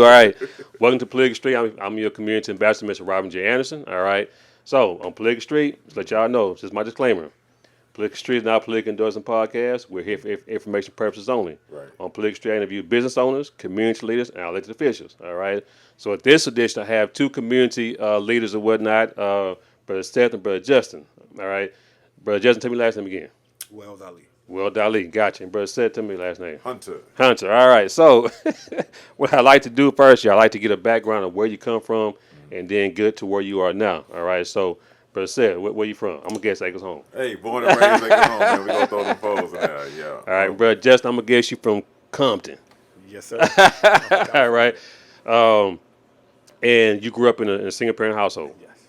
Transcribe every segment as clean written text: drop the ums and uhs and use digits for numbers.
2. All right. Welcome to Political Street. I'm your community ambassador, Mr. Robin J. Anderson. All right. So on Political Street, just let y'all know, this is my disclaimer. Political Street is not a political endorsement podcast. We're here for information purposes only. Right. On Political Street, I interview business owners, community leaders, and elected officials. All right. So at this edition, I have 2 community leaders and whatnot, Brother Seth and Brother Justin. All right. Brother Justin, tell me last name again. Wells Ali. Well, Dali, gotcha. And Brother Seth, tell me last name. Hunter. Hunter. All right. So what I like to do first, y'all, I like to get a background of where you come from and then get to where you are now. All right. So, Brother Seth, where you from? I'm going to guess Acres Home. Hey, born and raised Acres Home, man. We going to throw them foes in there, yeah. All right, Brother Justin, I'm going to guess you from Compton. Yes, sir. All right. And you grew up in a single-parent household. Yes.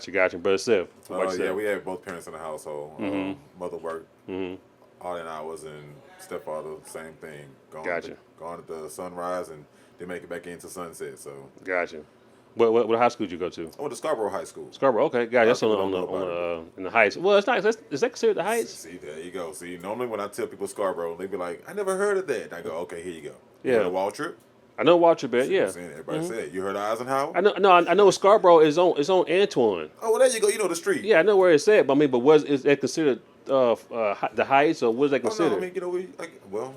Gotcha. Brother Seth. Yeah, we had both parents in the household. Mother worked odd and hours, and stepfather, same thing. Gotcha. Gone at the sunrise, and they make it back into sunset, so. Gotcha. What high school did you go to? I went to Scarborough High School. Scarborough, okay. Gotcha. That's in the Heights. Well, it's nice. Is that considered the Heights? See, there you go. See, normally when I tell people Scarborough, they be like, I never heard of that. And I go, okay, here you go. Yeah. You heard of Waltrip? I know Walter Bed, yeah. Everybody said it. You heard of Eisenhower? I know Scarborough is on Antoine. Oh, well, there you go. You know the street. Yeah, I know where it's at, but is that considered the Heights, or what is that considered? Oh, no, I mean,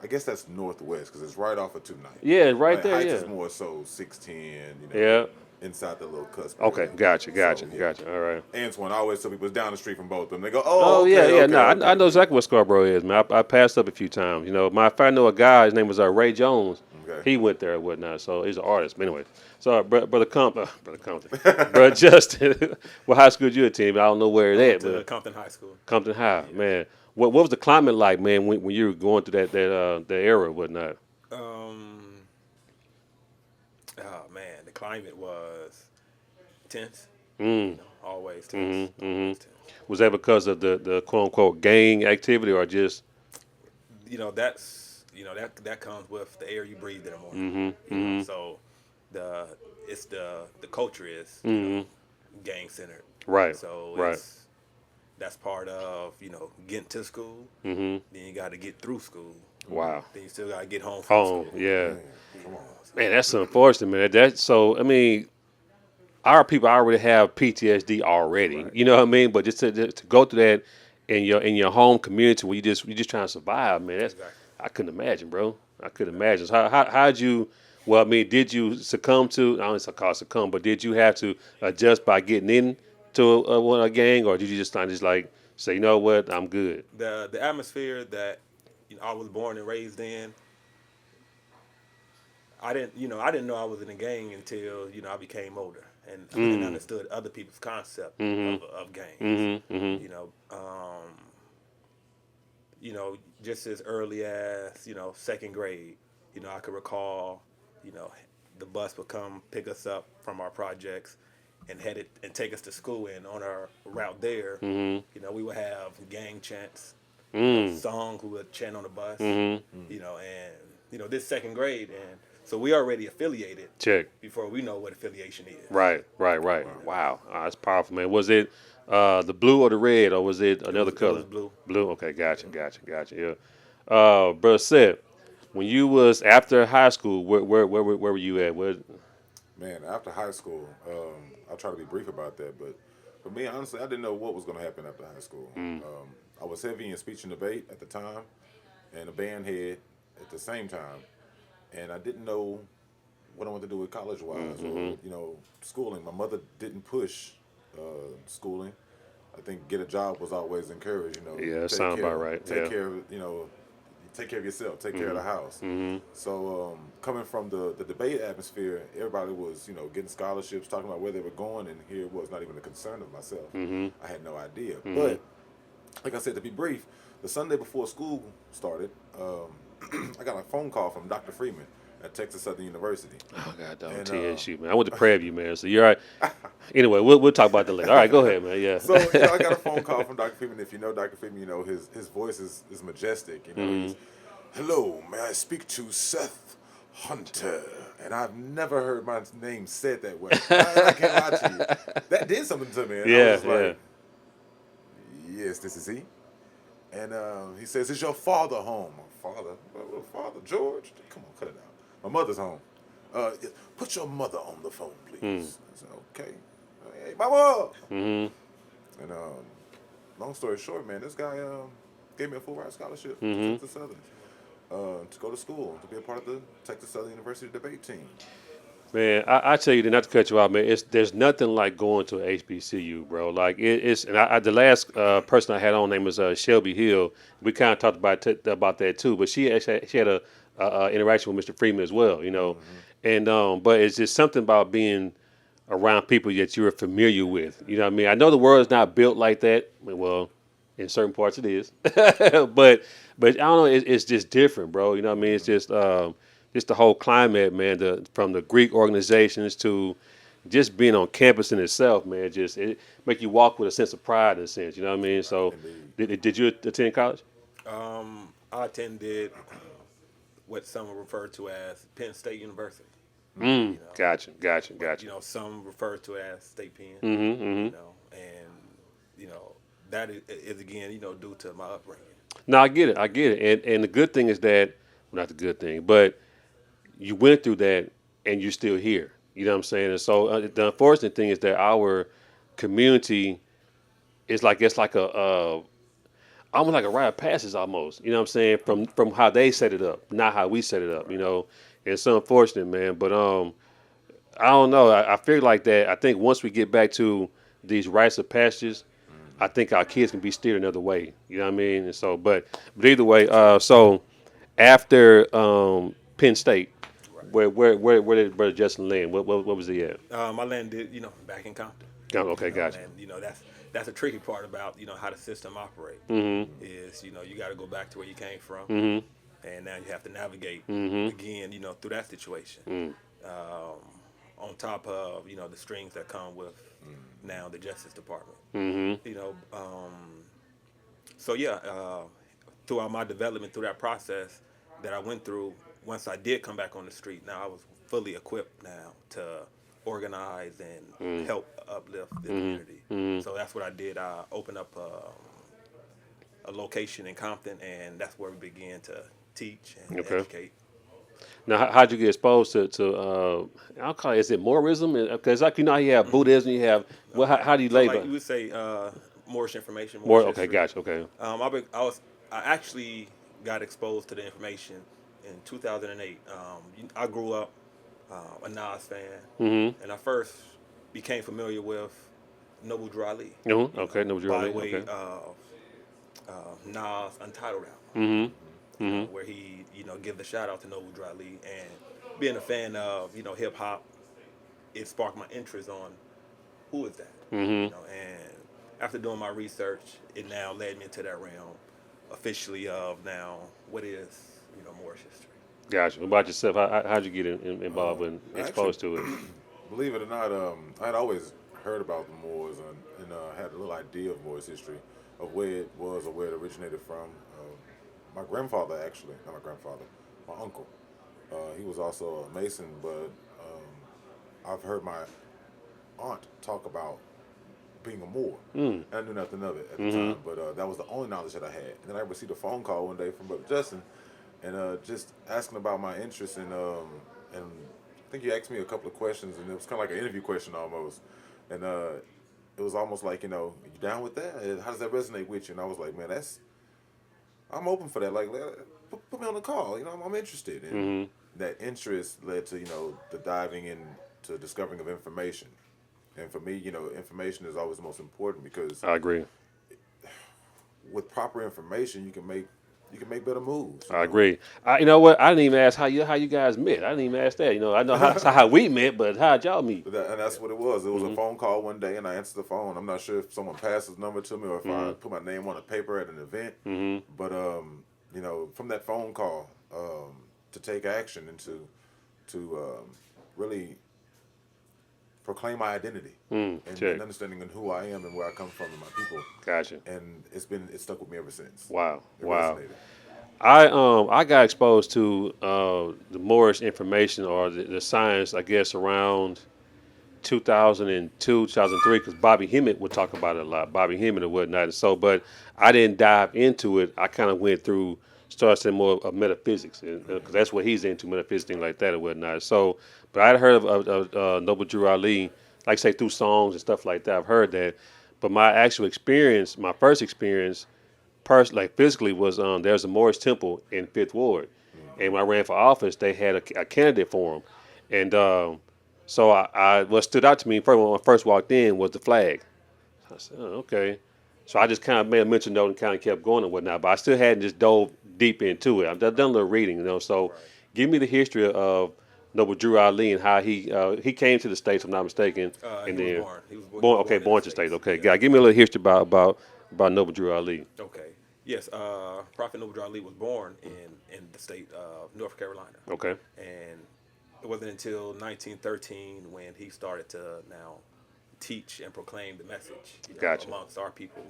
I guess that's northwest because it's right off of 290. Yeah, right like, there. Heights Yeah. is more so 610. Yeah. Inside the little cusp. Okay, area. gotcha. Yeah. All right. Antoine, I always tell people it's down the street from both of them. They go, Yeah. okay, No, okay. I know exactly what Scarborough is, man. I passed up a few times. If I know a guy, his name was Ray Jones. Okay. He went there and whatnot, so he's an artist. But anyway, so Brother Compton, Brother Justin, what high school did you attend? I don't know where it's at. But Compton High School. Compton High, man. What was the climate like, man, when you were going through that era and whatnot? Oh man, the climate was tense. Always Mm-hmm, tense. Always tense. Was that because of the quote unquote gang activity, or just? That comes with the air you breathe in the morning. So the culture is gang centered. Right. So right. that's part of getting to school. Mm-hmm. Then you got to get through school. Wow. Then you still got to get home from school. Yeah. Come on. Man, that's unfortunate, man. Our people already have PTSD already. Right. You know what I mean? But just to go through that in your home community where you just trying to survive, man. Exactly. I couldn't imagine, bro. I couldn't imagine. So how'd you? Well, I mean, did you succumb to? I don't know call succumb, but did you have to adjust by getting into a gang, or did you just like say, you know what, I'm good? The atmosphere that I was born and raised in. I didn't know I was in a gang until I became older and understood other people's concept of gangs. Just as early as second grade, I could recall, the bus would come pick us up from our projects and take us to school, and on our route there, we would have gang chants, songs we would chant on the bus, and this second grade, and so we already affiliated. Check. Before we know what affiliation is. Right. Wow, that's powerful, man. Was it the blue or the red, or was it another color? It was blue. Blue. Okay, gotcha. Yeah. Brother Seth, when you was after high school, where were you at? Man, after high school, I'll try to be brief about that, but for me, honestly, I didn't know what was going to happen after high school. I was heavy in speech and debate at the time, and a band head at the same time, and I didn't know what I wanted to do with college-wise or, schooling. My mother didn't push schooling. I think get a job was always encouraged, Yeah, that sounds about right. Take care of, take care of yourself, take care of the house. So coming from the debate atmosphere, everybody was, getting scholarships, talking about where they were going, and here it was not even a concern of myself. I had no idea. But, like I said, to be brief, the Sunday before school started, I got a phone call from Dr. Freeman at Texas Southern University. Oh, God, dog, TSU, man. I went to Prairie View, man, so you're all right. Anyway, we'll talk about that later. All right, go ahead, man, yeah. So, I got a phone call from Dr. Freeman. If you know Dr. Freeman, his voice is majestic. He's, hello, may I speak to Seth Hunter? And I've never heard my name said that way. I can't lie to you. That did something to me. And I was like, yes, this is he. And he says, is your father home? My father? Father George? Come on, cut it out. My mother's home. Put your mother on the phone, please. I said, okay. Hey, mama. And long story short, man, this guy gave me a full ride scholarship to Texas Southern to go to school, to be a part of the Texas Southern University debate team. Man, I tell you, not to cut you out, man. There's nothing like going to a HBCU, bro. Like it's, and the last person I had on name was Shelby Hill. We kind of talked about that too. But she actually she had a interaction with Mr. Freeman as well, you know. And but it's just something about being around people that you're familiar with. You know what I mean? I know the world is not built like that. Well, in certain parts it is, but I don't know. It's just different, bro. You know what I mean? It's just the whole climate, man. From the Greek organizations to just being on campus in itself, man. Just it make you walk with a sense of pride in a sense. You know what I mean? So, did you attend college? I attended what some refer to as Penn State University. Gotcha. You know, some refer to it as State Penn. You know, and you know that is again, you know, due to my upbringing. No, I get it. And the good thing is that, well, not the good thing, but you went through that and you're still here. You know what I'm saying? And so the unfortunate thing is that our community is like it's like a almost like a rite of passage almost. You know what I'm saying? From how they set it up, not how we set it up. You know, and it's unfortunate, man. But I don't know. I feel like that. I think once we get back to these rites of passages, I think our kids can be steered another way. You know what I mean? And so, but either way, so after Penn State, where did Brother Justin land? What was he at? I landed, you know, back in Compton. Oh, okay, gotcha. And you know that's a tricky part about, you know, how the system operates. Is, you know, you got to go back to where you came from, and now you have to navigate again, you know, through that situation. On top of, you know, the strings that come with now the Justice Department. You know, so yeah, throughout my development, through that process that I went through, once I did come back on the street, now I was fully equipped now to organize and help uplift the community. So that's what I did. I opened up a location in Compton, and that's where we began to teach and educate. Now, how'd you get exposed to I'll call it, is it Moorism? Because like, you know, you have Buddhism, you have, well, how do you label? Like you would say, Moorish information. More, Moorish okay, history. gotcha, okay. I actually got exposed to the information in 2008. I grew up a Nas fan, and I first became familiar with Noble Drew Ali. Okay, Noble Drew Ali. By way of Nas' Untitled album. Where he, you know, give the shout out to Noble Drew Ali, and being a fan of, you know, hip hop, it sparked my interest on who is that, you know. And after doing my research, it now led me into that realm officially of now what is, you know, Moorish history. Gotcha. What about yourself? How'd you get involved and exposed to it? Believe it or not, I had always heard about the Moors and had a little idea of Moorish history, of where it was or where it originated from. My grandfather, actually, not my grandfather, my uncle, he was also a Mason, but I've heard my aunt talk about being a Moor. And I knew nothing of it at the time, but that was the only knowledge that I had. And then I received a phone call one day from Brother Justin, and just asking about my interest in, and I think he asked me a couple of questions, and it was kind of like an interview question almost. And it was almost like, you know, you down with that? How does that resonate with you? And I was like, man, I'm open for that. Like, put me on the call. You know, I'm interested. And that interest led to, you know, the diving into discovering of information. And for me, you know, information is always the most important, because I agree. With proper information, you can make better moves. I agree. You know what? I didn't even ask how you guys met. I didn't even ask that. You know, I know how we met, but how'd y'all meet? And that's what it was. It was a phone call one day, and I answered the phone. I'm not sure if someone passed his number to me or if I put my name on a paper at an event. But you know, from that phone call, to take action and to really proclaim my identity and understanding in who I am and where I come from and my people. Gotcha. And it stuck with me ever since. Wow. It Wow. resonated. I got exposed to the Moorish information or the science, I guess, around 2002, 2003, because Bobby Hemmett would talk about it a lot, Bobby Hemmett and whatnot. And so, but I didn't dive into it. I kind of went through started saying more of metaphysics, because that's what he's into, metaphysics, things like that and whatnot. So, but I'd heard of Noble Drew Ali, like say through songs and stuff like that. I've heard that, but my actual experience, my first experience, like physically, was there's a Moorish temple in Fifth Ward, and when I ran for office, they had a candidate forum, and so what stood out to me first when I first walked in was the flag. I said, oh, okay. So I just kind of made a mental note and kind of kept going and whatnot, but I still hadn't just dove deep into it. I've done a little reading, So give me the history of Noble Drew Ali and how he came to the States, if I'm not mistaken. And He was then born. He was born, in okay, the born to the States. States. Okay, Yeah. give me a little history about Noble Drew Ali. Okay. Yes. Prophet Noble Drew Ali was born in the state of North Carolina. Okay, And it wasn't until 1913 when he started to now teach and proclaim the message, Gotcha. amongst our people,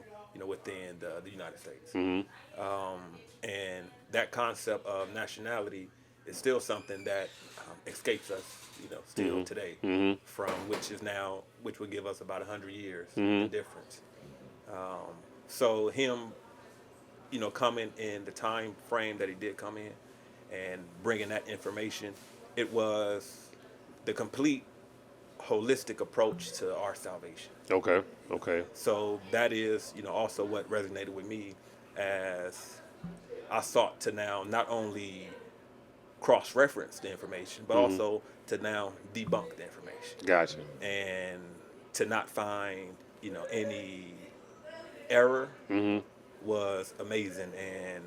within the United States. Mm-hmm. And that concept of nationality is still something that escapes us, still today, Mm-hmm. from which would give us about 100 years Mm-hmm. in difference. So him, coming in the time frame that he did come in and bringing that information, it was the complete holistic approach to our salvation. Okay, okay, So that is, also what resonated with me as I sought to now not only cross-reference the information, but also to now debunk the information gotcha. and to not find, any error Mm-hmm. was amazing, and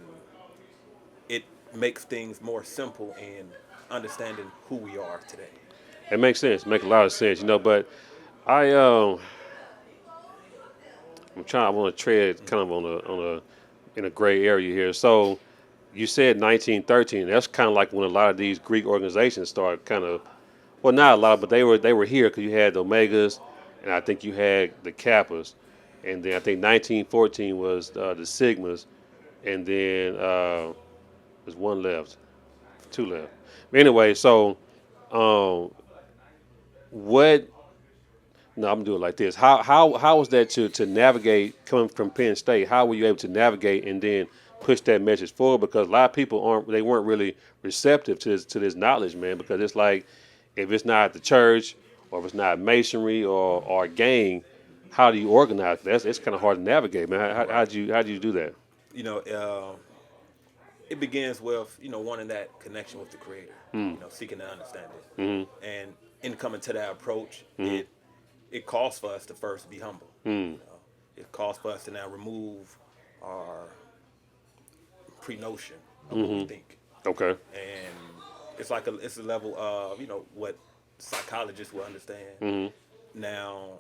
it makes things more simple in understanding who we are today. It makes sense. Make a lot of sense, But I I'm trying. I want to tread kind of in a gray area here. So you said 1913. That's kind of like when a lot of these Greek organizations started kind of, well, not a lot, but they were here because you had the Omegas, and I think you had the Kappas, and then I think 1914 was the Sigmas, and then there's one left, two left. But anyway, so what? No, I'm gonna do it like this. How was that to navigate coming from Penn State? How were you able to navigate and then push that message forward? Because a lot of people weren't really receptive to this knowledge, man. Because it's like if it's not the church or if it's not masonry or a gang, how do you organize? It's kind of hard to navigate, man. How'd you do that? You know, it begins with wanting that connection with the Creator. Seeking to understand it, and in coming to that approach, it calls for us to first be humble. It calls for us to now remove our pre-notion of what we think, Okay. and it's a level of what psychologists will understand. Now,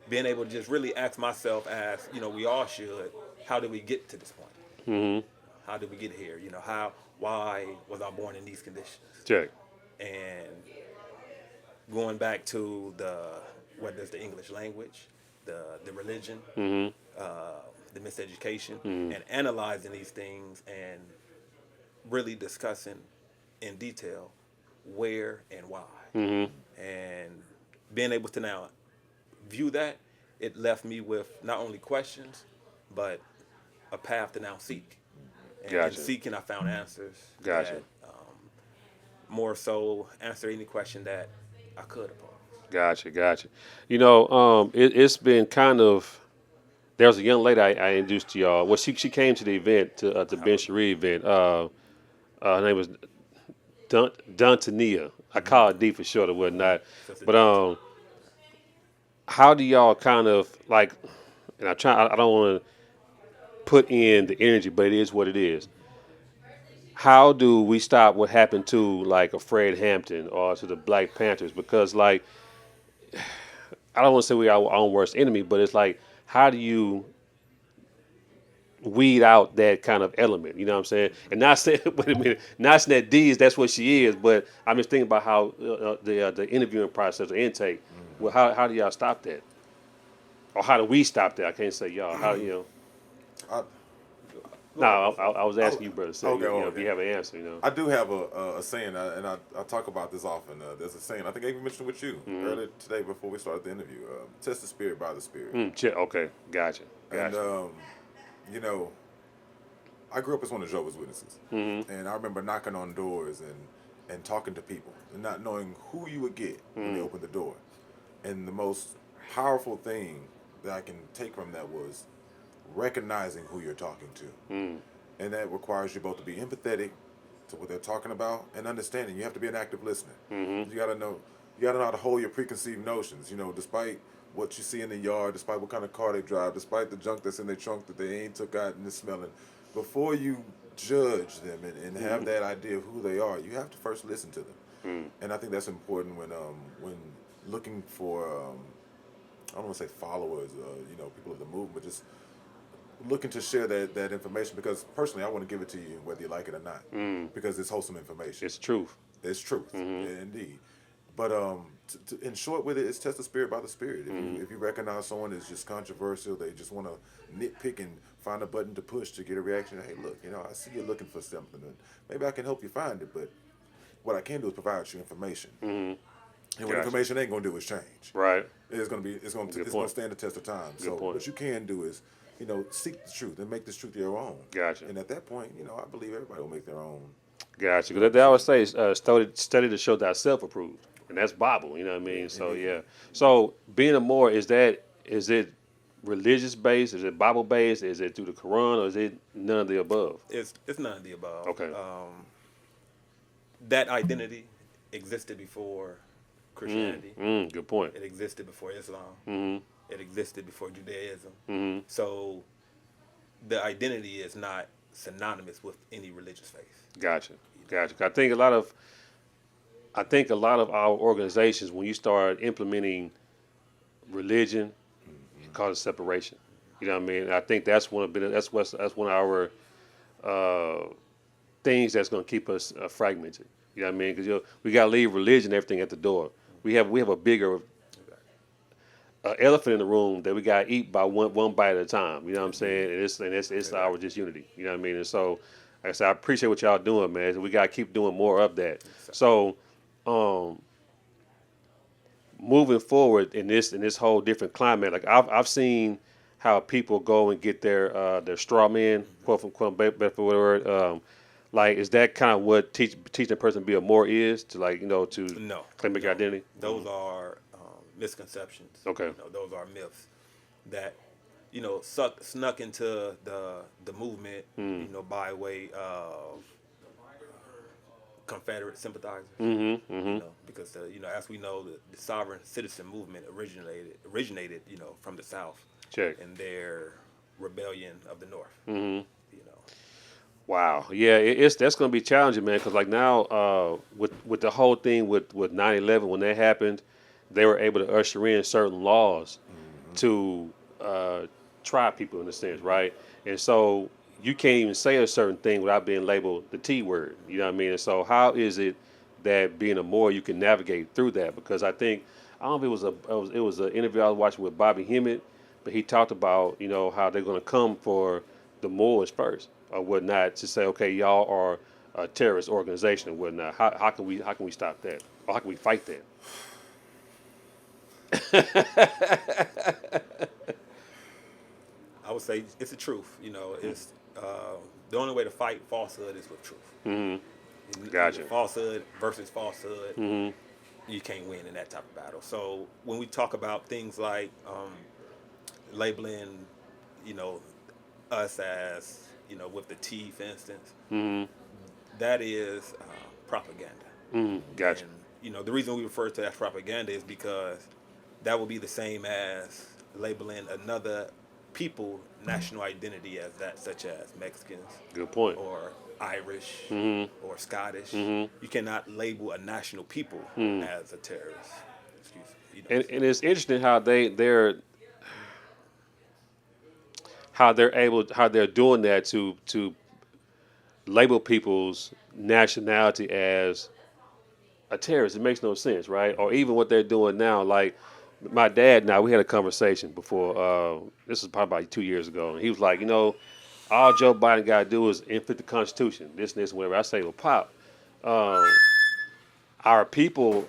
being able to just really ask myself, as we all should, how did we get to this point? How did we get here? Why was I born in these conditions? Check. And going back to whether it's the English language, the religion, the miseducation, and analyzing these things and really discussing in detail where and why. And being able to now view that, it left me with not only questions, but a path to now seek. And in Gotcha. seeking, I found answers. Gotcha. That, more so answer any question that I could have posed. Gotcha. It's been kind of. There was a young lady I introduced to y'all. Well, she came to the event, to the Ben Cherie event. Her name was Duntania. I call her D for short or whatnot. But how do y'all kind of like? And I don't want to put in the energy, but it is what it is. How do we stop what happened to like a Fred Hampton or to the Black Panthers? Because like, I don't want to say we're our own worst enemy, but it's like, how do you weed out that kind of element? You know what I'm saying? And not saying, wait a minute, not saying that that's what she is, but I'm just thinking about how the interviewing process, the intake. Well, how do y'all stop that? Or how do we stop that? I can't say y'all. I, No, I was asking you, brother. So okay, if you have an answer, I do have a saying, and I talk about this often. There's a saying, I think I even mentioned it with you earlier today before we started the interview. Test the spirit by the spirit. Okay, gotcha. And, I grew up as one of Jehovah's Witnesses, and I remember knocking on doors and talking to people and not knowing who you would get when they opened the door. And the most powerful thing that I can take from that was recognizing who you're talking to, and that requires you both to be empathetic to what they're talking about and understanding. You have to be an active listener. You got to know. You got to know how to hold your preconceived notions. You know, despite what you see in the yard, despite what kind of car they drive, despite the junk that's in their trunk that they ain't took out and is smelling, before you judge them and have that idea of who they are, you have to first listen to them. And I think that's important when looking for I don't want to say followers, people of the movement, but just looking to share that information, because personally I want to give it to you whether you like it or not, because it's wholesome information. It's truth. It's truth, indeed. But in short with it, it's test the spirit by the spirit. If you recognize someone is just controversial, they just want to nitpick and find a button to push to get a reaction. Hey, look, I see you're looking for something, and maybe I can help you find it. But what I can do is provide you information. And what information ain't gonna do is change. Right. It's gonna stand the test of time. So what you can do is, seek the truth and make this truth your own. Gotcha. And at that point, I believe everybody will make their own. Gotcha. Because they always say, study to show thyself approved. And that's Bible, you know what I mean? So, yeah. So, being a Moor, is it religious based? Is it Bible based? Is it through the Quran, or is it none of the above? It's none of the above. Okay. That identity existed before Christianity. Good point. It existed before Islam. It existed before Judaism. So, the identity is not synonymous with any religious faith. Gotcha. I think a lot of our organizations, when you start implementing religion, it causes separation. You know what I mean? I think that's one of our things that's going to keep us fragmented. You know what I mean? Because we got to leave religion and everything at the door. We have a bigger elephant in the room that we got to eat by one bite at a time. You know what I'm saying? And it's our just unity. You know what I mean? And so, like I said, I appreciate what y'all doing, man. We got to keep doing more of that. So, moving forward in this whole different climate, like I've seen how people go and get their straw man, quote unquote, better for word. Like, is that kind of what teaching a person to be a Moor is, to claim your identity? Those are misconceptions. Okay. Those are myths that snuck into the movement, by way of Confederate sympathizers. Because as we know, the sovereign citizen movement originated from the South. Check. And their rebellion of the North. Wow. Yeah, that's going to be challenging, man. Because like now, with the whole thing with 9/11, when that happened, they were able to usher in certain laws to try people in a sense, right? And so you can't even say a certain thing without being labeled the T word. You know what I mean? And so how is it that being a Moor, you can navigate through that? Because I don't know if it was an interview I was watching with Bobby Hemmett, but he talked about how they're going to come for the Moors first or whatnot, to say, okay, y'all are a terrorist organization and whatnot. How can we stop that? Or how can we fight that? I would say it's the truth. It's the only way to fight falsehood is with truth. Gotcha. Falsehood versus falsehood. You can't win in that type of battle. So when we talk about things like labeling, us as, with the T, for instance, that is propaganda. Gotcha. And, the reason we refer to that as propaganda is because that would be the same as labeling another people national identity as that, such as Mexicans. Good point. Or Irish or Scottish. You cannot label a national people as a terrorist. Excuse me. And it's interesting how they're doing that to label people's nationality as a terrorist. It makes no sense, right? Or even what they're doing now, like my dad. Now we had a conversation before. This was probably about 2 years ago, and he was like, all Joe Biden got to do is inflict the Constitution, this, whatever. I say, well, Pop, our people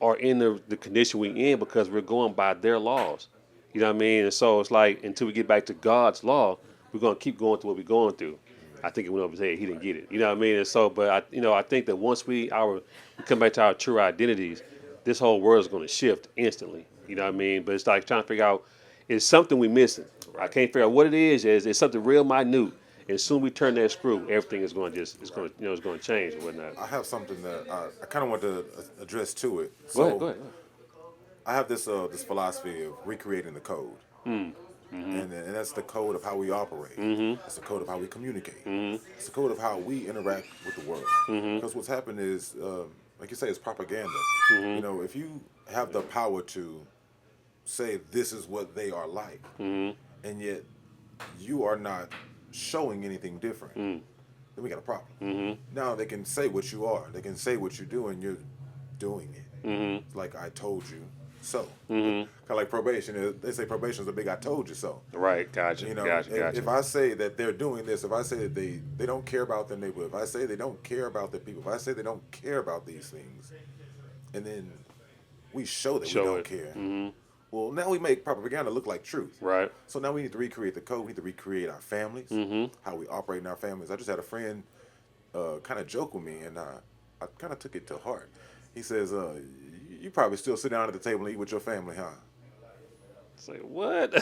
are in the condition we're in because we're going by their laws. You know what I mean? And so it's like, until we get back to God's law, we're going to keep going through what we're going through. I think it went over his head. He didn't get it. You know what I mean? And so, but I think that once we come back to our true identities, this whole world is going to shift instantly. You know what I mean? But it's like trying to figure out is something we missing. I can't figure out what it is. It's something real minute. And soon we turn that screw, everything is going to it's going to change and whatnot. I have something that I kind of want to address to it. Go So ahead. Go ahead. I have this philosophy of recreating the code, and that's the code of how we operate. It's the code of how we communicate. It's the code of how we interact with the world. Because what's happened is, like you say, it's propaganda. You know, if you have the power to say this is what they are like, and yet you are not showing anything different, then we got a problem. Now they can say what you are, they can say what you do, and you're doing it. It's like I told you so. Kind of like probation. They say probation is a big "I told you so." Right. Gotcha. You know, Gotcha. if I say that they're doing this, if I say that they don't care about their neighborhood, if I say they don't care about their people, if I say they don't care about these things, and then we show that we don't care. Well, now we make propaganda look like truth. Right. So now we need to recreate the code. We need to recreate our families, how we operate in our families. I just had a friend kind of joke with me, and I kind of took it to heart. He says, you probably still sit down at the table and eat with your family, huh? Say what?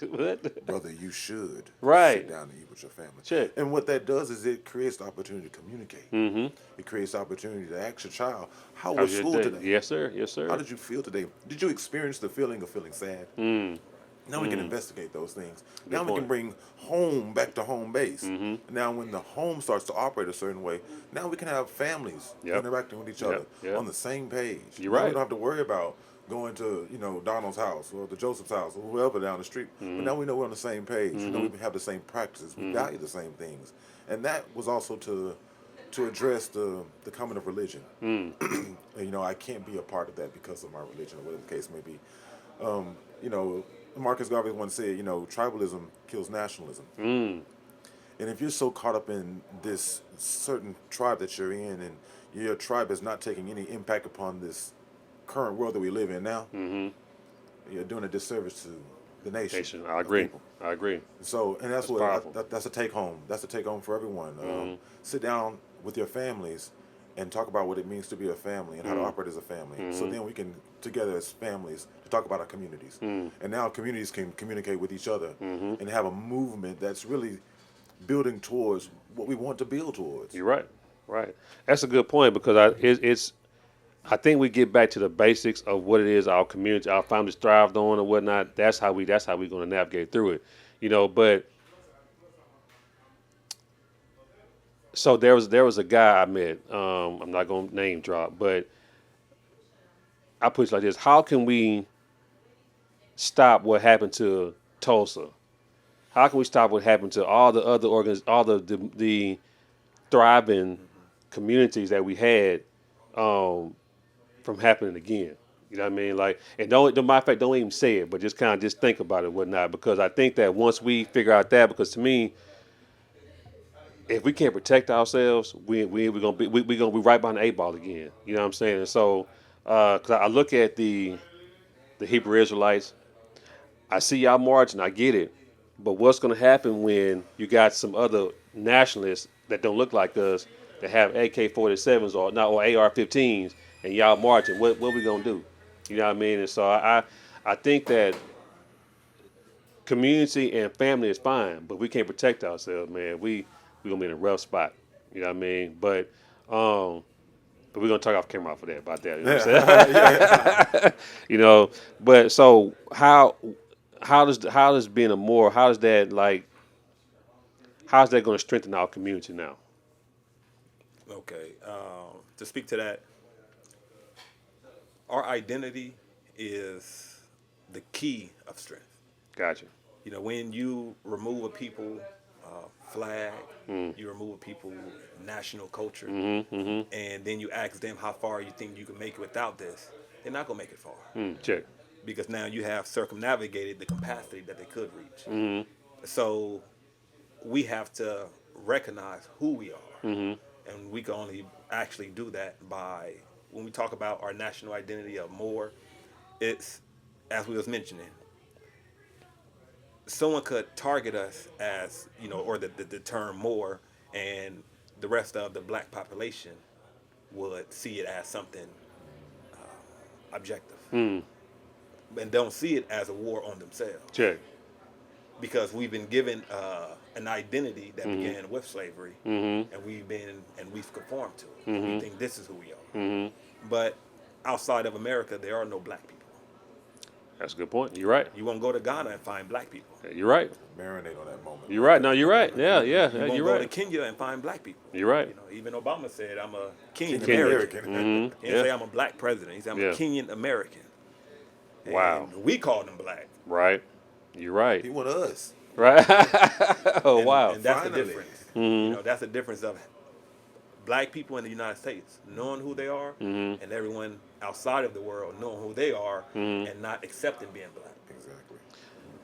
What? Brother, you should Right. sit down and eat with your family. Check. And what that does is it creates the opportunity to communicate. It creates the opportunity to ask your child, how was How's your school day? today? Yes, sir. Yes, sir. How did you feel today? Did you experience the feeling of feeling sad? Now we can investigate those things. Now we can bring home back to home base. Now when the home starts to operate a certain way, now we can have families interacting with each other on the same page. You're Now right. we don't have to worry about going to, Donald's house or the Joseph's house or whoever down the street. But now we know we're on the same page. We know we have the same practices. We value the same things. And that was also to address the comment of religion. I can't be a part of that because of my religion or whatever the case may be. Marcus Garvey once said, tribalism kills nationalism. And if you're so caught up in this certain tribe that you're in, and your tribe is not taking any impact upon this current world that we live in now, you're doing a disservice to the nation. I agree. I agree. So, and that's powerful. That's a take home. That's a take home for everyone. Sit down with your families and talk about what it means to be a family and how to operate as a family. So then we can, together as families, to talk about our communities. And now communities can communicate with each other and have a movement that's really building towards what we want to build towards. You're right. Right. That's a good point because I think we get back to the basics of what it is our community, our families thrived on and whatnot. That's how we're going to navigate through it. But so there was a guy I met. I'm not going to name drop, but I put it like this: how can we stop what happened to Tulsa? How can we stop what happened to all the other all the thriving communities that we had from happening again? You know what I mean? Like, and matter of fact, don't even say it, but just kind of just think about it, whatnot. Because I think that once we figure out that, because to me, if we can't protect ourselves, we're gonna be right behind the eight ball again. You know what I'm saying? And so, because I look at the Hebrew Israelites, I see y'all marching, I get it, but what's gonna happen when you got some other nationalists that don't look like us that have AK-47s or AR-15s and y'all marching? What we gonna do? You know what I mean? And so I think that community and family is fine, but we can't protect ourselves, man. We gonna be in a rough spot. You know what I mean? But we're gonna talk off camera for that about that. You know what I'm saying? But so how does being a Moor, how's that gonna strengthen our community now? Okay. To speak to that, our identity is the key of strength. Gotcha. When you remove a people flag, you remove a people national culture, and then you ask them how far you think you can make it without this, they're not going to make it far. Check. Because now you have circumnavigated the capacity that they could reach. So we have to recognize who we are. And we can only actually do that by, when we talk about our national identity of Moor, it's, as we was mentioning, someone could target us as, or the term Moor, and the rest of the black population would see it as something objective, and don't see it as a war on themselves, Check. because we've been given an identity that Mm-hmm. began with slavery, Mm-hmm. and we've conformed to it. Mm-hmm. We think this is who we are. Mm-hmm. But outside of America, there are no black people. That's a good point. You're right. You won't go to Ghana and find black people. You're right. Marinate on that moment. You're right. No, you're right. Yeah, yeah. You won't You're go to right. Kenya and find black people. You're right. Even Obama said, "I'm a Kenyan Kenyan American." American. Mm-hmm. He didn't say Yeah. I'm a black president. He said I'm Yeah. a Kenyan American. Wow. And we called him black. Right. You're right. He one of us. Right. Oh, And- wow. And that's Finally. the difference. Mm-hmm. That's the difference of black people in the United States knowing who they are, Mm-hmm. and everyone outside of the world knowing who they are, Mm-hmm. and not accepting being black. Exactly.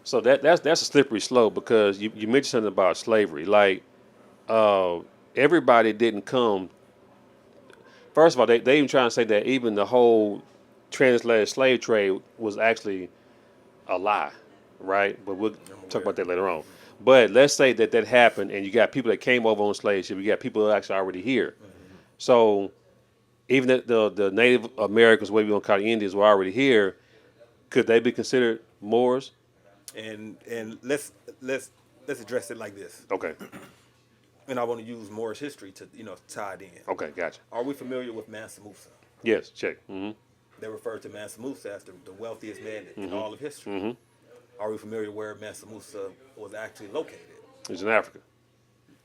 So that's a slippery slope, because you mentioned something about slavery. Like, everybody didn't come. First of all, they even trying to say that even the whole translated slave trade was actually a lie, right? But we'll talk about that later on. But let's say that happened, and you got people that came over on slave ship. You got people that are actually already here. So even the Native Americans, whatever you want to call it, Indians, were already here. Could they be considered Moors? And let's address it like this. Okay. And I want to use Moorish history to tie it in. Okay. Gotcha. Are we familiar with Mansa Musa? Yes. Check. Mm-hmm. They refer to Mansa Musa as the wealthiest man in all of history. Are we familiar where Mansa Musa was actually located? It's in Africa.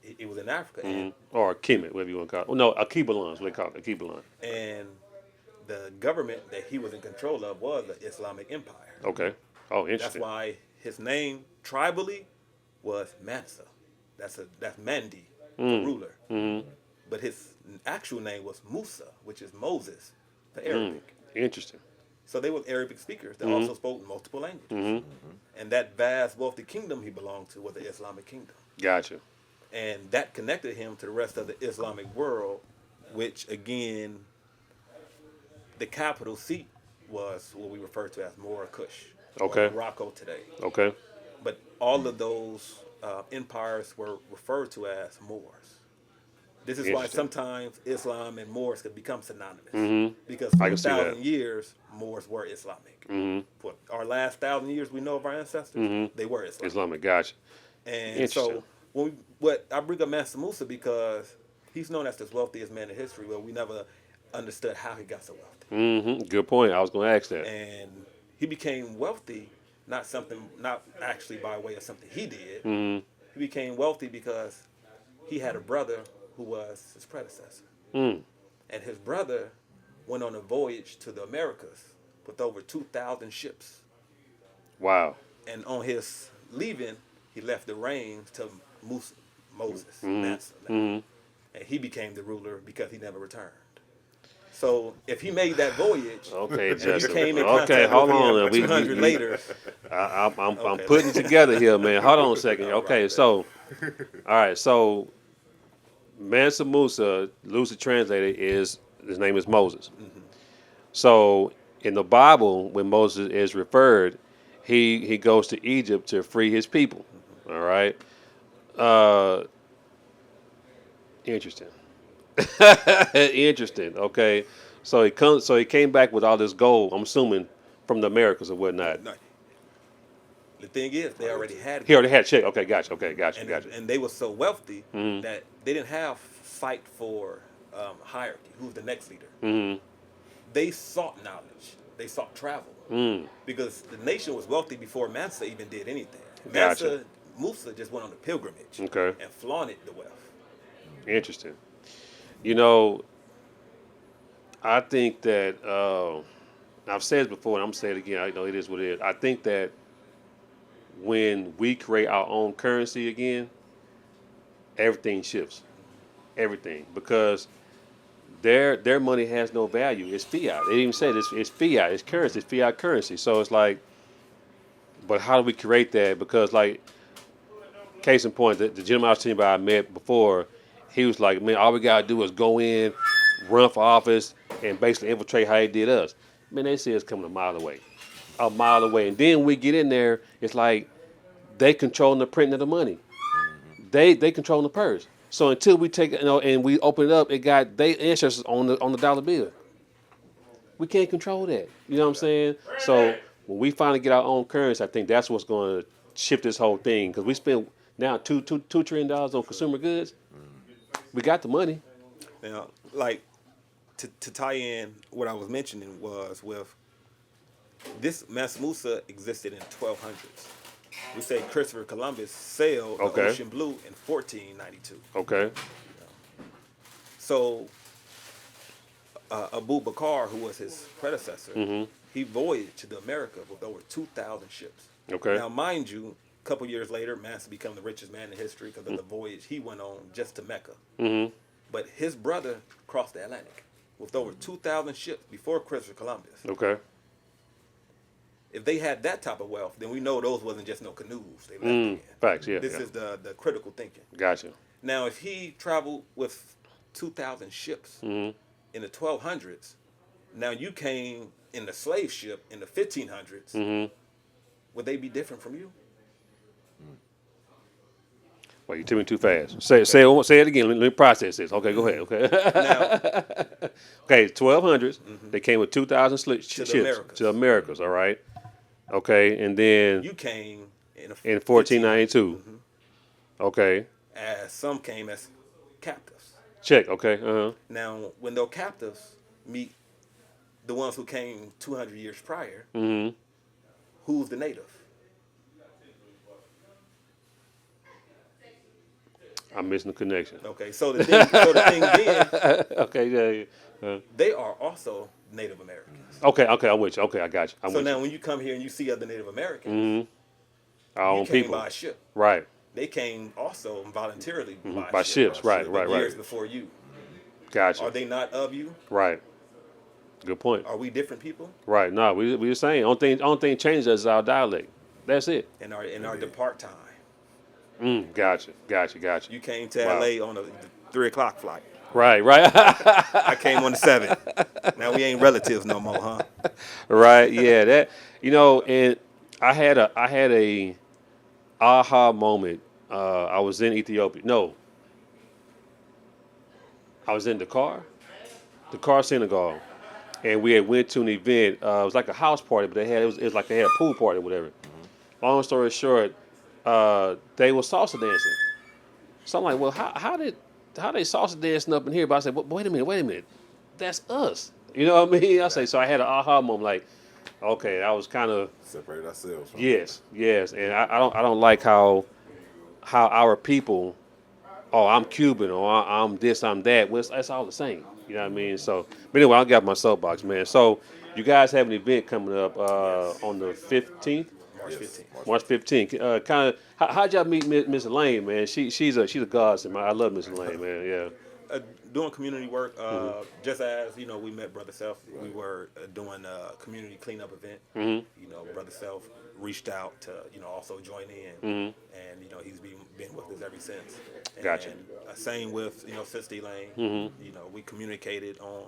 It was in Africa, and Or Kemet, whatever you want to call it. Oh, no, Akibalon is what they call it, Akibalon. and the government that he was in control of was the Islamic Empire. Okay. Oh, That's interesting. why his name tribally was Mansa. That's Mandi, the ruler. But his actual name was Musa, which is Moses, the Arabic. Interesting. So they were Arabic speakers that also spoke multiple languages. And that vast wealthy kingdom he belonged to was the Islamic kingdom. Gotcha. And that connected him to the rest of the Islamic world, which again, the capital seat was what we refer to as Kush, Okay. or Morocco today. Okay. But all of those empires were referred to as Moors. This is why Interesting. sometimes Islam and Moors could become synonymous. Because I for can see that. 1,000 years, Moors were Islamic. For our last 1,000 years we know of our ancestors, they were Islamic. Islamic. Gotcha. And so Interesting. what I bring up Mansa Musa because he's known as the wealthiest man in history, but we never understood how he got so wealthy. Good point. I was going to ask that. And he became wealthy not actually by way of something he did. He became wealthy because he had a brother who was his predecessor. And his brother went on a voyage to the Americas with over 2,000 ships. Wow. And on his leaving, he left the reins to Moses, Mansa. And he became the ruler because he never returned. So if he made that voyage, Okay, and Justin. you came in Okay, contact hold with on. him 200 later, I'm Okay. putting it together here, man. Hold on a second. All Okay, right, so, all right, so Mansa Musa, loosely translated, his name is Moses. So in the Bible, when Moses is referred, he goes to Egypt to free his people. All right. Interesting. Interesting. Okay. So he came back with all this gold, I'm assuming, from the Americas or whatnot. no. The thing is, they already had He already had check. Okay, gotcha. Okay, gotcha, and, gotcha. and they were so wealthy that they didn't have fight for hierarchy. Who's the next leader? They sought knowledge. They sought travel because the nation was wealthy before Mansa even did anything. Gotcha. Musa just went on a pilgrimage Okay. and flaunted the wealth. Interesting. You know, I think that I've said it before, and I'm gonna say it again. I know it is what it is. I think that when we create our own currency again, everything shifts. Everything, because their money has no value. It's fiat. They even said it's fiat. It's currency. It's fiat currency. So it's like, but how do we create that? Because like, case in point, the gentleman I was telling you about I met before, he was like, man, all we gotta do is go in, run for office, and basically infiltrate how they did us. Man, they see us coming a mile away. And then we get in there, it's like they controlling the printing of the money. They controlling the purse. So until we take and we open it up, it got they ancestors on the dollar bill. We can't control that. You know what I'm saying? So when we finally get our own currency, I think that's what's going to shift this whole thing. Because we spend now $2 trillion on consumer goods. We got the money. Now, like to tie in what I was mentioning was with this Mansa Musa existed in 1200s. We say Christopher Columbus sailed the ocean blue in 1492. Okay. So Abu Bakr, who was his predecessor, he voyaged to America with over 2,000 ships. Okay. Now, mind you, a couple years later, Mansa became the richest man in history because of the voyage he went on just to Mecca. But his brother crossed the Atlantic with over 2,000 ships before Christopher Columbus. Okay. If they had that type of wealth, then we know those wasn't just no canoes they left in. Facts, yeah. This is the critical thinking. Gotcha. Now, if he traveled with 2,000 ships in the 1200s, now you came in the slave ship in the 1500s, would they be different from you? Well, you took me too fast. Say it again. Let me process this. Okay, go ahead. Okay. Now, Okay, 1200s. They came with 2,000 ships Americas. to the Americas. All right. Okay, and then you came in 1492. Okay. as some came as captives. Check. Okay. Now, when those captives meet the ones who came 200 years prior, who's the native? I'm missing the connection. Okay, so the thing being, Okay. Yeah. they are also Native Americans. Okay. I'm with you. Okay, I got you. I'm So with now you. when you come here and you see other Native Americans, Our you own came people. by ship. Right. They came also voluntarily By ships. Right. Years before you. Gotcha. Are they not of you? Right. Good point. Are we different people? Right. No, we were saying only thing changes is our dialect. That's it. In our depart time. Gotcha. You came to Wow. LA on a 3:00 flight. Right. I came on the 7. Now we ain't relatives no more, huh? Right. Yeah. That and I had a aha moment. I was in Ethiopia. No. I was in Dakar, Senegal, and we had went to an event. It was like a house party, but it was like they had a pool party or whatever. Long story short, they were salsa dancing. So I'm like, well, how they salsa dancing up in here? But I said, well, wait a minute, that's us. You know what I mean? I say, so I had an aha moment, like, okay, I was kind of Separate ourselves from yes, and I don't like how our people, oh, I'm Cuban or I'm this, I'm that. Well, it's all the same. You know what I mean? So, but anyway, I'll get my soapbox, man. So, you guys have an event coming up on the 15th. March 15th. Kind of, how'd y'all meet Miss Elaine, man? She's a godsend, man. I love Miss Elaine, man. Yeah. Doing community work, just as we met Brother Seth, we were doing a community cleanup event. Brother Seth reached out to also join in, and he's been with us ever since. And, Gotcha. Same with Sister Elaine. We communicated on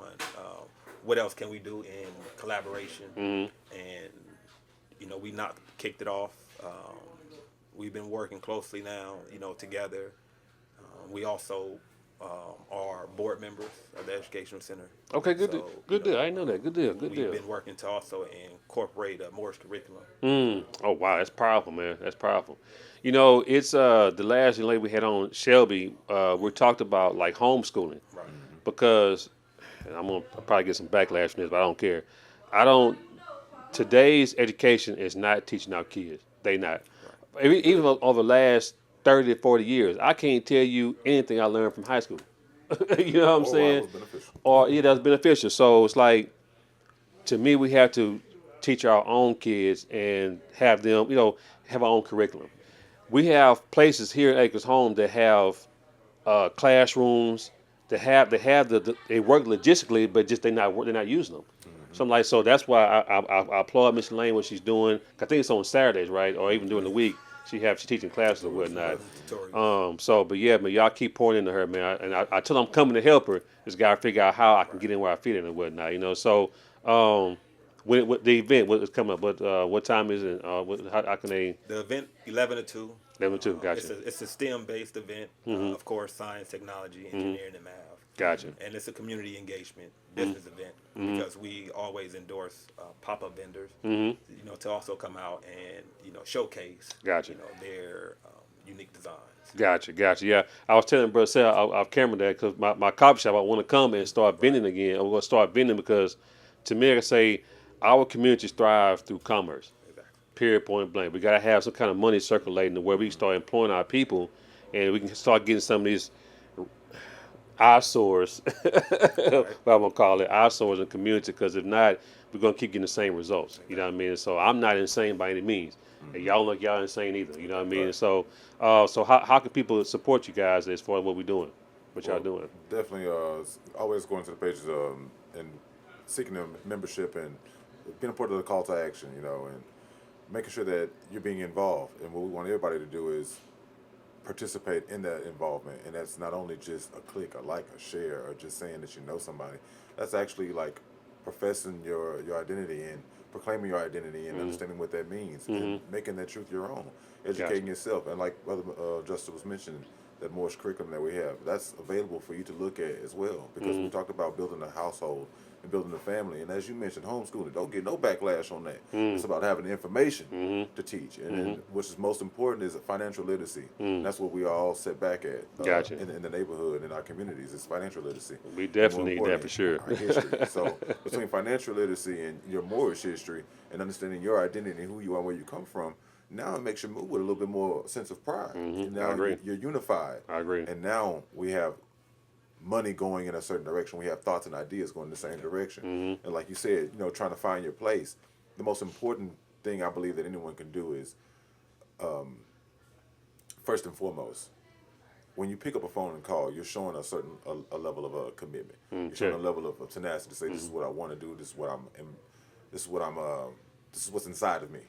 what else can we do in collaboration, and we kicked it off. We've been working closely now, together. We also are board members of the Educational Center. Okay, good So, deal. I didn't know that. Good deal. We've been working to also incorporate a Moorish curriculum. Oh wow, that's powerful, man. That's powerful. It's the last young lady we had on, Shelby. We talked about like homeschooling, Right. because and I'm gonna probably get some backlash from this, but I don't care. Today's education is not teaching our kids. They not. Even over the last 30 to 40 years, I can't tell you anything I learned from high school. You know what I'm saying? Wow, it was beneficial. Or that's beneficial. So it's like, to me, we have to teach our own kids and have them, have our own curriculum. We have places here at Acres Home that have classrooms. They work logistically, but just they're not using them. So I'm like, so that's why I applaud Miss Lane what she's doing. I think it's on Saturdays, right, or even during the week. She's teaching classes or whatnot. But yeah, man, y'all keep pouring into her, man. And I tell her I'm coming to help her. Just gotta figure out how I can get in where I fit in and whatnot. So What the event? What is coming up? What time is it? How can they? The event 11 to 2. 11 Gotcha. It's a STEM based event. Of course, science, technology, engineering, and math. Gotcha. And it's a community engagement business event because we always endorse pop up vendors. To also come out and showcase. Gotcha. Their unique designs. Gotcha. Yeah, I was telling Brother Seth off camera that because my coffee shop, I want to come and start vending again. I'm going to start vending because, to me, I can say our communities thrive through commerce. Exactly. Period. Point blank. We got to have some kind of money circulating to where we can start employing our people, and we can start getting some of these eyesores, what I'm gonna call it, eyesores in community. Because if not, we're gonna keep getting the same results. You know what I mean? So I'm not insane by any means. And y'all look y'all insane either. You know what I mean? Right. So how can people support you guys as far as what we're doing, what y'all Well, doing? Definitely, always going to the pages and seeking a membership and being a part of the call to action, and making sure that you're being involved. And what we want everybody to do is participate in that involvement. And that's not only just a click, a like, a share, or just saying that you know somebody. That's actually like professing your identity and proclaiming your identity and understanding what that means and making that truth your own, educating yourself. And like Brother Justin was mentioning, that Moorish curriculum that we have, that's available for you to look at as well. Because we talked about building a household and building a family. And as you mentioned, homeschooling, don't get no backlash on that. It's about having the information to teach. And then, which is most important is financial literacy. That's what we all set back at Gotcha. in the neighborhood, in our communities. It's financial literacy. We And definitely more need that for sure. importantly, our history. So between financial literacy and your Moorish history and understanding your identity and who you are and where you come from, now it makes you move with a little bit more sense of pride. And now I agree. you're unified. I agree. And now we have money going in a certain direction. We have thoughts and ideas going in the same direction. And like you said, trying to find your place. The most important thing I believe that anyone can do is, first and foremost, when you pick up a phone and call, you're showing a level of commitment. You're showing a level of tenacity to say, this is what I want to do. This is what's inside of me.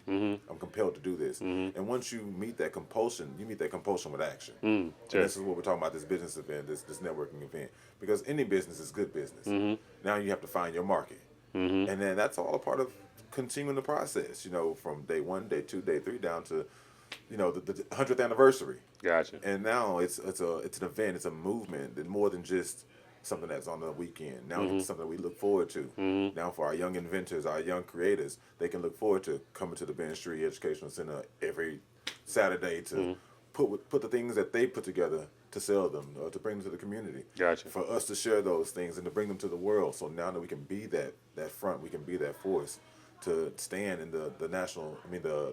I'm compelled to do this. And once you meet that compulsion, with action. Sure. And this is what we're talking about, this business event, this networking event. Because any business is good business. Now you have to find your market. And then that's all a part of continuing the process, from day 1, day 2, day 3, down to, the 100th anniversary. Gotcha. And now it's an event, it's a movement, and more than just something that's on the weekend. Now it's something we look forward to. Now for our young inventors, our young creators, they can look forward to coming to the Bench Street Educational Center every Saturday to put the things that they put together to sell them, to bring them to the community. Gotcha. For us to share those things and to bring them to the world. So now that we can be that front, we can be that force to stand in the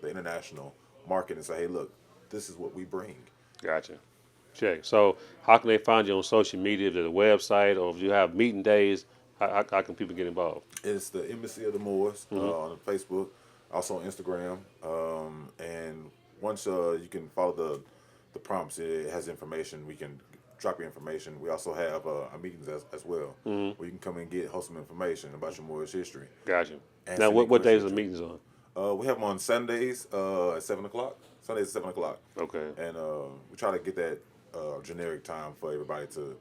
international market and say, hey, look, this is what we bring. Gotcha. Check. So how can they find you on social media? There's a website, or if you have meeting days, how can people get involved? It's the Embassy of the Moors on Facebook, also on Instagram. And once you can follow the prompts, it has information. We can drop your information. We also have our meetings as well, where you can come and get some information about your Moorish history. Gotcha. Ask Now, any what days are questions. the meetings on? We have them on Sundays at 7 o'clock. Sundays at 7 o'clock. Okay. And we try to get that generic time for everybody to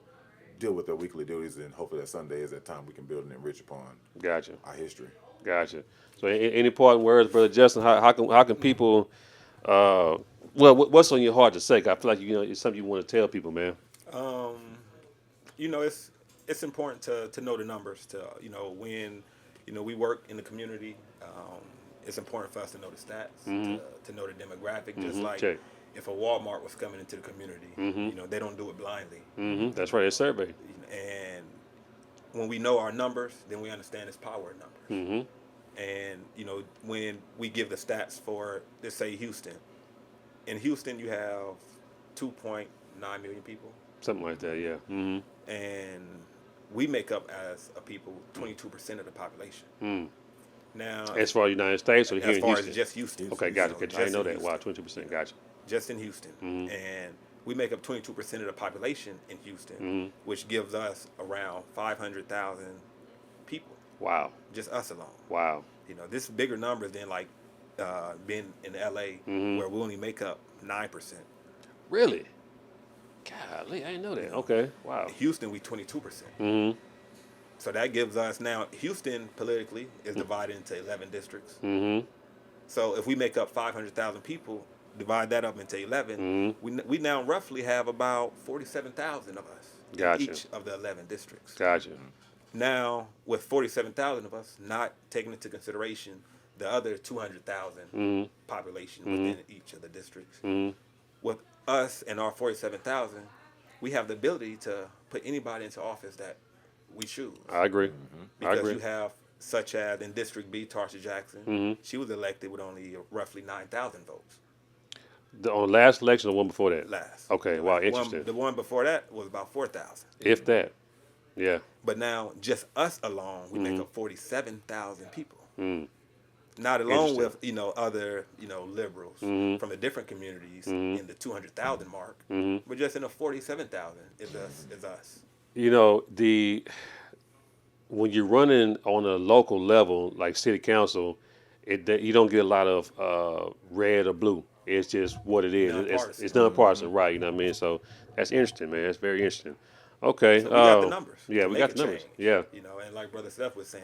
deal with their weekly duties, and hopefully that Sunday is that time we can build and enrich upon Gotcha. our history. Gotcha. So, any parting words, Brother Justin? How can people? What's on your heart to say? I feel like it's something you want to tell people, man. It's important to know the numbers. When we work in the community, it's important for us to know the stats, to know the demographic. Just like Check. if a Walmart was coming into the community, they don't do it blindly. That's right. It's survey. And when we know our numbers, then we understand its power in numbers. And when we give the stats for, let's say, Houston. In Houston, you have 2.9 million people. Something like that. Yeah. And we make up as a people 22% of the population. Now, As far as the United States, or here as in far Houston? as just Houston. Okay, gotcha. So I didn't just know in that. Houston. Wow, 22%. Gotcha. Just in Houston. And we make up 22% of the population in Houston, which gives us around 500,000 people. Wow. Just us alone. Wow. This is bigger numbers than like being in LA, where we only make up 9%. Really? Golly, I didn't know that. Okay. Wow. In Houston, we 22%. So that gives us now, Houston politically is divided into 11 districts. Mm-hmm. So if we make up 500,000 people, divide that up into 11, we now roughly have about 47,000 of us Gotcha. in each of the 11 districts. Gotcha. Now, with 47,000 of us, not taking into consideration the other 200,000 population within each of the districts, with us and our 47,000, we have the ability to put anybody into office that we choose. I agree. Because I agree. you have, such as in District B, Tarsha Jackson, she was elected with only roughly 9,000 votes. On the last election or the one before that? Last. Okay, wow, interesting. The one before that was about 4,000. If that. Yeah. But now, just us alone, we make up 47,000 people. Mm. Not alone Interesting. with other liberals from the different communities in the 200,000 mark, but just in the 47,000 is us. When you're running on a local level like city council, you don't get a lot of red or blue. It's just what it is. Nonpartisan. It's nonpartisan, right? You know what I mean? So that's interesting, man. That's very interesting. Okay. So we got the numbers. Yeah, to we make got a the numbers. change, Yeah. And like Brother Seth was saying,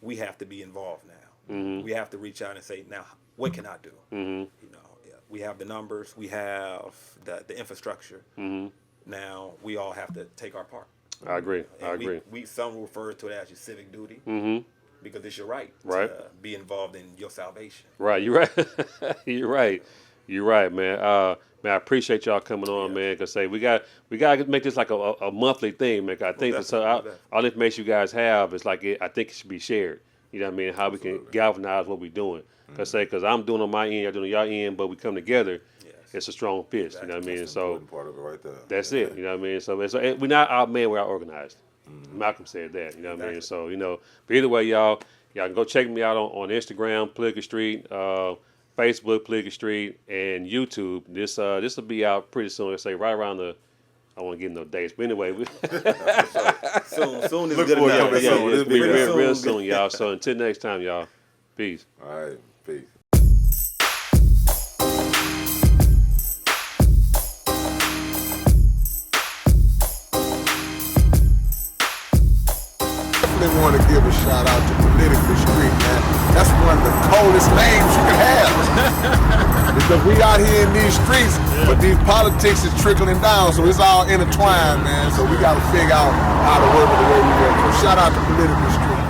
we have to be involved now. We have to reach out and say, now, what can I do? We have the numbers. We have the infrastructure. Now, we all have to take our part. I agree. And some refer to it as your civic duty because it's your right to be involved in your salvation. Right. You're right. You're right, man. Man, I appreciate y'all coming on, man. Cause we got to make this like a monthly thing, man. 'Cause I think all the information you guys have is like I think it should be shared. You know what I mean? How we can galvanize what we're doing. Cause I'm doing on my end, y'all doing on y'all end, but we come together. It's a strong fist. You know what I mean? That's So the part of it right there. that's it. You know what I mean? So we're not out, man. We're out organized. Malcolm said that. You know what I mean? So but either way, y'all can go check me out on Instagram, Political Street, Facebook, Political Street, and YouTube. This will be out pretty soon. Let's say right around I won't give no dates, but anyway, Soon is Look good forward to enough. it. yeah, it'll be Pretty real soon, y'all. So until next time, y'all. Peace. All right. Peace. Definitely want to give a shout out to Political Street, man. That's one of the coldest names you can have. Because we out here in these streets, but these politics is trickling down, so it's all intertwined, man. So we got to figure out how to work it the way we work. So shout out to Political